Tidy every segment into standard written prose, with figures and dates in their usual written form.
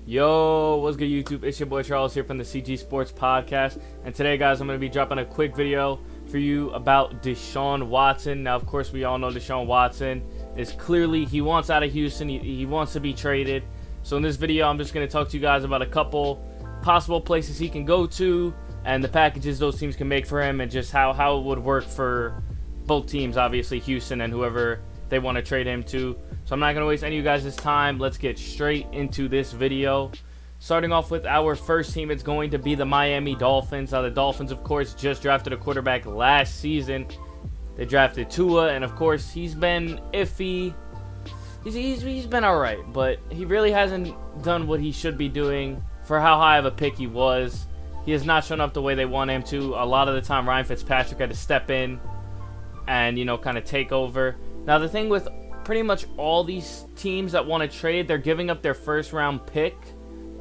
Yo, what's good YouTube? It's your boy Charles here from the CG Sports Podcast. And today, guys, I'm going to be dropping a quick video for you about Deshaun Watson. Now, of course, we all know Deshaun Watson is clearly, he wants out of Houston. He wants to be traded. So in this video, I'm just going to talk to you guys about a couple possible places he can go to and the packages those teams can make for him and just how it would work for both teams, obviously Houston and whoever they want to trade him to. So I'm not going to waste any of you guys' time. Let's get straight into this video. Starting off with our first team, it's going to be the Miami Dolphins. Now, the Dolphins, of course, just drafted a quarterback last season. They drafted Tua, and of course, he's been iffy. He's been all right, but he really hasn't done what he should be doing for how high of a pick he was. He has not shown up the way they want him to. A lot of the time, Ryan Fitzpatrick had to step in and, kind of take over. Now, the thing with pretty much all these teams that want to trade, they're giving up their first-round pick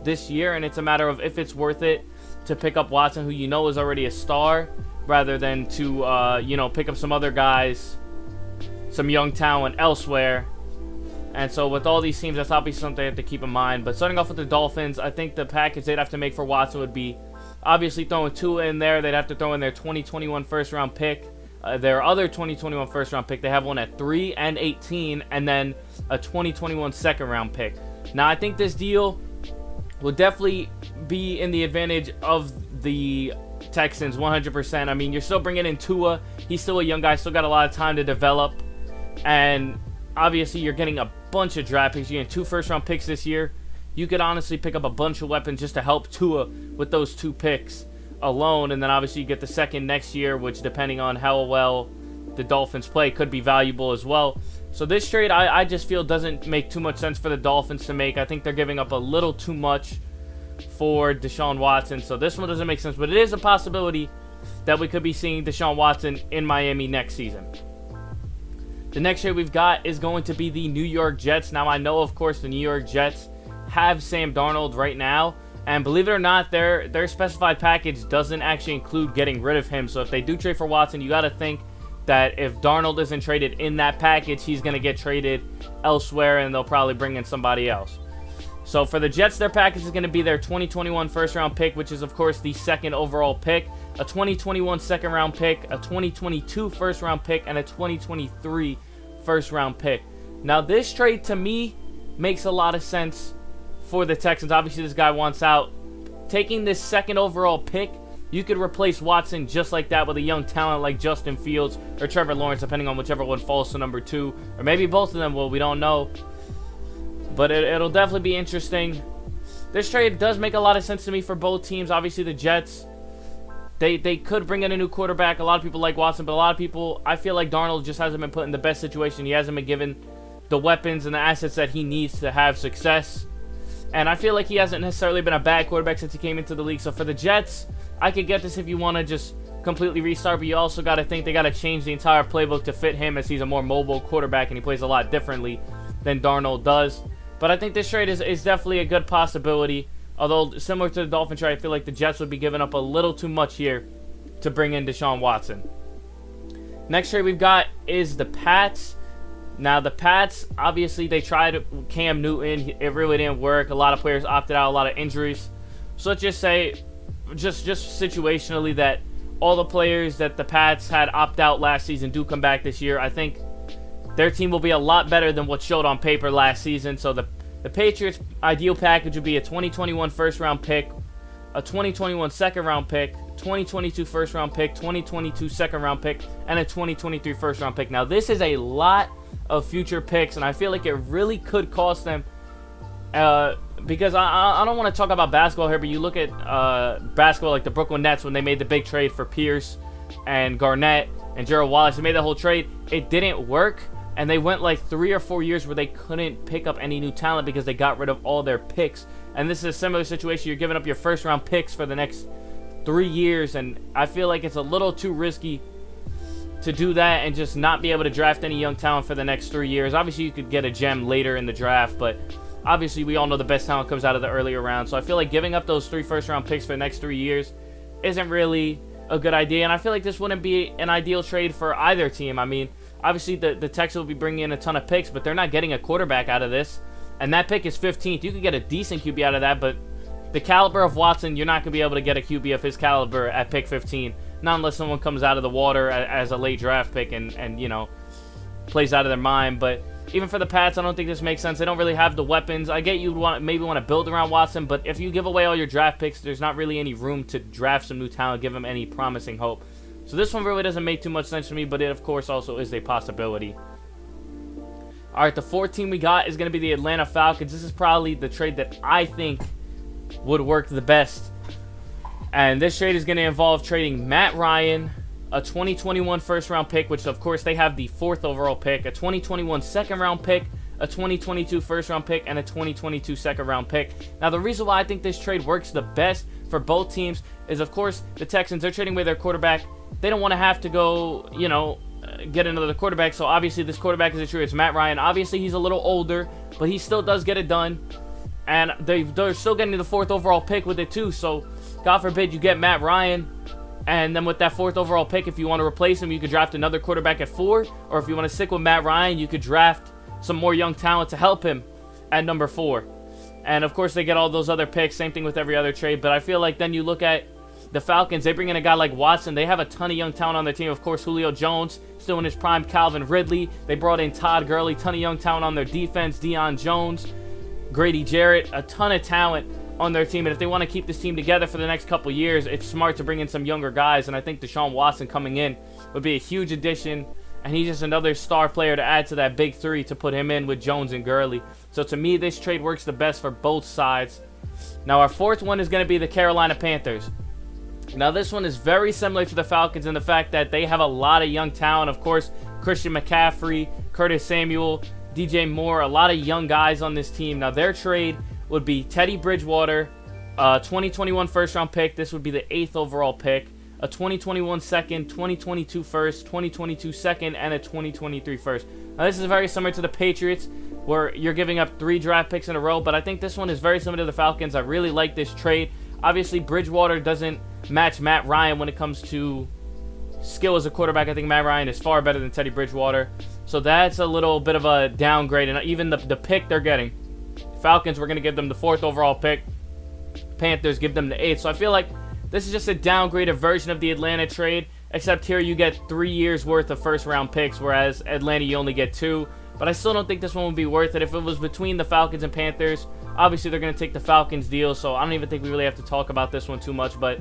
this year, and it's a matter of if it's worth it to pick up Watson, who is already a star, rather than to, pick up some other guys, some young talent elsewhere. And so with all these teams, that's obviously something they have to keep in mind. But starting off with the Dolphins, I think the package they'd have to make for Watson would be obviously throwing Tua in there. They'd have to throw in their 2021 first-round pick. Their other 2021 first-round pick, they have one at 3 and 18, and then a 2021 second-round pick. Now, I think this deal will definitely be in the advantage of the Texans 100%. I mean, you're still bringing in Tua. He's still a young guy, still got a lot of time to develop. And obviously, you're getting a bunch of draft picks. You're getting 2 first-round picks this year. You could honestly pick up a bunch of weapons just to help Tua with those 2 picks alone, and then obviously you get the second next year, which depending on how well the Dolphins play could be valuable as well. So this trade I just feel doesn't make too much sense for the Dolphins to make. I think they're giving up a little too much for Deshaun Watson, so this one doesn't make sense, but it is a possibility that we could be seeing Deshaun Watson in Miami next season. The next trade we've got is going to be the New York Jets. Now, I know, of course, the New York Jets have Sam Darnold right now, and believe it or not, their specified package doesn't actually include getting rid of him. So if they do trade for Watson, you got to think that if Darnold isn't traded in that package, he's going to get traded elsewhere, and they'll probably bring in somebody else. So for the Jets, their package is going to be their 2021 first-round pick, which is, of course, the second overall pick, a 2021 second-round pick, a 2022 first-round pick, and a 2023 first-round pick. Now, this trade, to me, makes a lot of sense for the Texans. Obviously, this guy wants out. Taking this second overall pick, you could replace Watson just like that with a young talent like Justin Fields or Trevor Lawrence, depending on whichever one falls to number 2, or maybe both of them will. We don't know, but it'll definitely be interesting. This trade does make a lot of sense to me for both teams. Obviously, the Jets, they could bring in a new quarterback. A lot of people like Watson, but a lot of people, I feel like Darnold just hasn't been put in the best situation. He hasn't been given the weapons and the assets that he needs to have success. And I feel like he hasn't necessarily been a bad quarterback since he came into the league. So for the Jets, I could get this if you want to just completely restart, but you also got to think they got to change the entire playbook to fit him, as he's a more mobile quarterback and he plays a lot differently than Darnold does. But I think this trade is definitely a good possibility. Although, similar to the Dolphins trade, I feel like the Jets would be giving up a little too much here to bring in Deshaun Watson. Next trade we've got is the Pats. Now, the Pats, obviously, they tried Cam Newton. It really didn't work. A lot of players opted out, a lot of injuries. So let's just say, just situationally, that all the players that the Pats had opt out last season do come back this year. I think their team will be a lot better than what showed on paper last season. So the Patriots' ideal package would be a 2021 first-round pick, a 2021 second-round pick, 2022 first-round pick, 2022 second-round pick, and a 2023 first-round pick. Now, this is a lot of future picks, and I feel like it really could cost them, because I don't want to talk about basketball here, but you look at basketball like the Brooklyn Nets when they made the big trade for Pierce and Garnett and Gerald Wallace. They made that whole trade. It didn't work, and they went like 3 or 4 years where they couldn't pick up any new talent because they got rid of all their picks. And this is a similar situation. You're giving up your first-round picks for the next 3 years, and I feel like it's a little too risky to do that and just not be able to draft any young talent for the next 3 years. Obviously, you could get a gem later in the draft, but obviously we all know the best talent comes out of the earlier rounds. So I feel like giving up those 3 first-round picks for the next 3 years isn't really a good idea, and I feel like this wouldn't be an ideal trade for either team. I mean, obviously the Texans will be bringing in a ton of picks, but they're not getting a quarterback out of this, and that pick is 15th. You could get a decent QB out of that, but the caliber of Watson, you're not going to be able to get a QB of his caliber at pick 15, not unless someone comes out of the water as a late draft pick and you know, plays out of their mind. But even for the Pats, I don't think this makes sense. They don't really have the weapons. I get you maybe want to build around Watson, but if you give away all your draft picks, there's not really any room to draft some new talent, give him any promising hope. So this one really doesn't make too much sense to me, but it, of course, also is a possibility. All right, the fourth team we got is going to be the Atlanta Falcons. This is probably the trade that I think would work the best. And this trade is going to involve trading Matt Ryan, a 2021 first-round pick, which, of course, they have the 4th overall pick, a 2021 second-round pick, a 2022 first-round pick, and a 2022 second-round pick. Now, the reason why I think this trade works the best for both teams is, of course, the Texans, they're trading away their quarterback. They don't want to have to go, you know, get another quarterback. So, obviously, this quarterback is a true. It's Matt Ryan. Obviously, he's a little older, but he still does get it done. And they're still getting the 4th overall pick with it, too. So, God forbid you get Matt Ryan. And then with that 4th overall pick, if you want to replace him, you could draft another quarterback at 4. Or if you want to stick with Matt Ryan, you could draft some more young talent to help him at number 4. And, of course, they get all those other picks. Same thing with every other trade. But I feel like then you look at the Falcons. They bring in a guy like Watson. They have a ton of young talent on their team. Of course, Julio Jones, still in his prime. Calvin Ridley. They brought in Todd Gurley. Ton of young talent on their defense. Deion Jones. Grady Jarrett, a ton of talent on their team, and if they want to keep this team together for the next couple years, it's smart to bring in some younger guys, and I think Deshaun Watson coming in would be a huge addition, and he's just another star player to add to that big three to put him in with Jones and Gurley. So to me, this trade works the best for both sides. Now our fourth one is going to be the Carolina Panthers. Now this one is very similar to the Falcons in the fact that they have a lot of young talent. Of course, Christian McCaffrey, Curtis Samuel, DJ Moore, a lot of young guys on this team. Now, their trade would be Teddy Bridgewater, 2021 first-round pick. This would be the 8th overall pick. A 2021 second, 2022 first, 2022 second, and a 2023 first. Now, this is very similar to the Patriots, where you're giving up 3 draft picks in a row, but I think this one is very similar to the Falcons. I really like this trade. Obviously, Bridgewater doesn't match Matt Ryan when it comes to skill as a quarterback. I think Matt Ryan is far better than Teddy Bridgewater. So that's a little bit of a downgrade. And even the pick they're getting, Falcons, we're going to give them the 4th overall pick. Panthers give them the 8th. So I feel like this is just a downgraded version of the Atlanta trade, except here you get 3 years worth of first-round picks, whereas Atlanta you only get 2. But I still don't think this one would be worth it. If it was between the Falcons and Panthers, obviously they're going to take the Falcons deal, so I don't even think we really have to talk about this one too much. But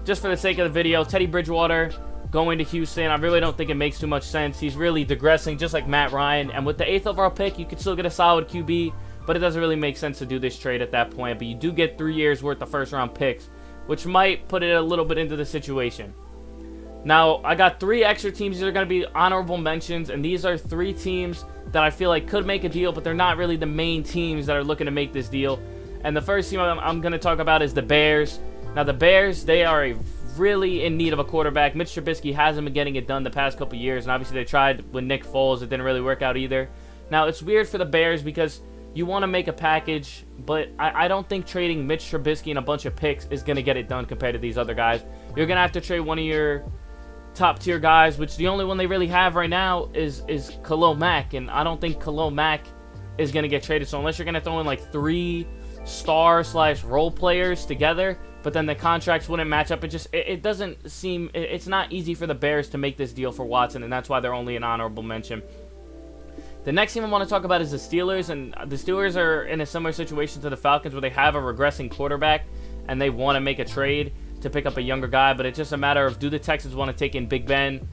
just for the sake of the video, Teddy Bridgewater going to Houston, I really don't think it makes too much sense. He's really digressing just like Matt Ryan. And with the 8th overall pick, you could still get a solid QB, but it doesn't really make sense to do this trade at that point. But you do get 3 years worth of first-round picks, which might put it a little bit into the situation. Now, I got 3 extra teams. These are going to be honorable mentions, and these are 3 teams that I feel like could make a deal, but they're not really the main teams that are looking to make this deal. And the first team I'm going to talk about is the Bears. Now, the Bears, they are really in need of a quarterback. Mitch Trubisky hasn't been getting it done the past couple years, and obviously they tried with Nick Foles. It didn't really work out either. Now, it's weird for the Bears because you want to make a package, but I don't think trading Mitch Trubisky and a bunch of picks is going to get it done compared to these other guys. You're going to have to trade one of your top-tier guys, which the only one they really have right now is Khalil Mack, and I don't think Khalil Mack is going to get traded. So unless you're going to throw in like 3 star/role players together, but then the contracts wouldn't match up. It doesn't seem, it's not easy for the Bears to make this deal for Watson, and that's why they're only an honorable mention. The next team I want to talk about is the Steelers, and the Steelers are in a similar situation to the Falcons where they have a regressing quarterback, and they want to make a trade to pick up a younger guy, but it's just a matter of, do the Texans want to take in Big Ben,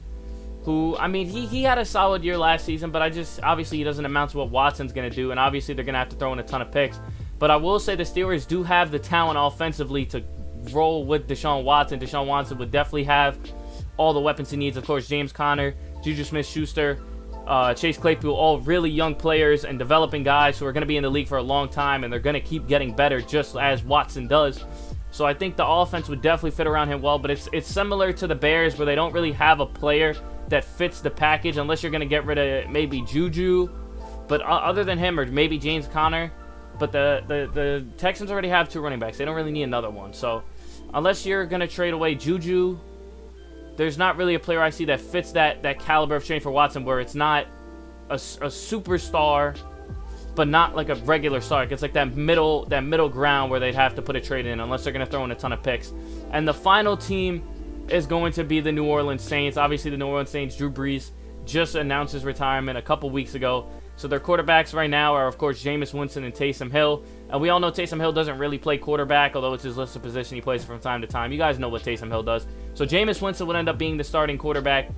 who, I mean, he had a solid year last season, but obviously he doesn't amount to what Watson's going to do, and obviously they're going to have to throw in a ton of picks. But I will say the Steelers do have the talent offensively to roll with Deshaun Watson. Deshaun Watson would definitely have all the weapons he needs. Of course, James Conner, Juju Smith-Schuster, Chase Claypool, all really young players and developing guys who are going to be in the league for a long time, and they're going to keep getting better just as Watson does. So I think the offense would definitely fit around him well, but it's similar to the Bears where they don't really have a player that fits the package unless you're going to get rid of maybe Juju, but other than him, or maybe James Conner. But the Texans already have 2 running backs. They don't really need another one. So unless you're going to trade away Juju, there's not really a player I see that fits that caliber of trade for Watson, where it's not a superstar but not like a regular start. It's like that middle ground where they'd have to put a trade in unless they're going to throw in a ton of picks. And the final team is going to be the New Orleans Saints. Obviously, the New Orleans Saints, Drew Brees just announced his retirement a couple weeks ago. So their quarterbacks right now are, of course, Jameis Winston and Taysom Hill. And we all know Taysom Hill doesn't really play quarterback, although it's his listed position he plays from time to time. You guys know what Taysom Hill does. So Jameis Winston would end up being the starting quarterback.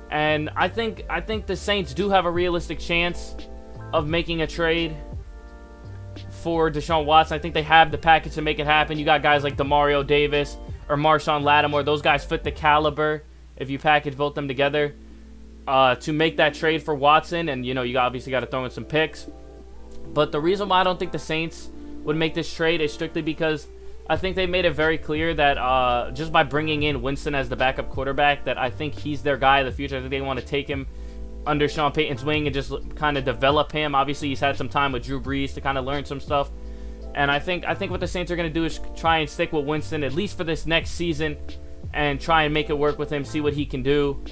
And I think the Saints do have a realistic chance of making a trade for Deshaun Watson. I think they have the package to make it happen. You got guys like Demario Davis or Marshawn Lattimore. Those guys fit the caliber if you package both them together to make that trade for Watson. And, you know, you obviously got to throw in some picks. But the reason why I don't think the Saints would make this trade is strictly because I think they made it very clear that just by bringing in Winston as the backup quarterback, that I think he's their guy of the future. I think they want to take him under Sean Payton's wing and just kind of develop him. Obviously, he's had some time with Drew Brees to kind of learn some stuff. And I think what the Saints are going to do is try and stick with Winston, at least for this next season, and try and make it work with him, see what he can do.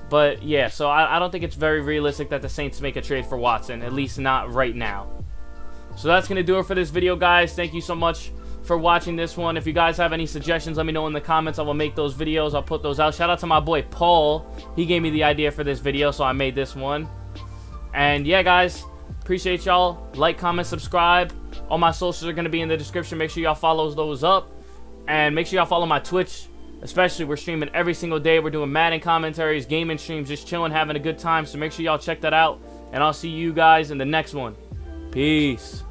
But, yeah, so I don't think it's very realistic that the Saints make a trade for Watson, at least not right now. So that's going to do it for this video, guys. Thank you so much for watching this one. If you guys have any suggestions, let me know in the comments. I will make those videos. I'll put those out. Shout out to my boy Paul. He gave me the idea for this video, so I made this one. And yeah, guys, appreciate y'all. Like, comment, subscribe. All my socials are going to be in the description. Make sure y'all follow those up. And make sure y'all follow my Twitch. Especially, we're streaming every single day. We're doing Madden commentaries, gaming streams, just chilling, having a good time. So make sure y'all check that out. And I'll see you guys in the next one. Peace.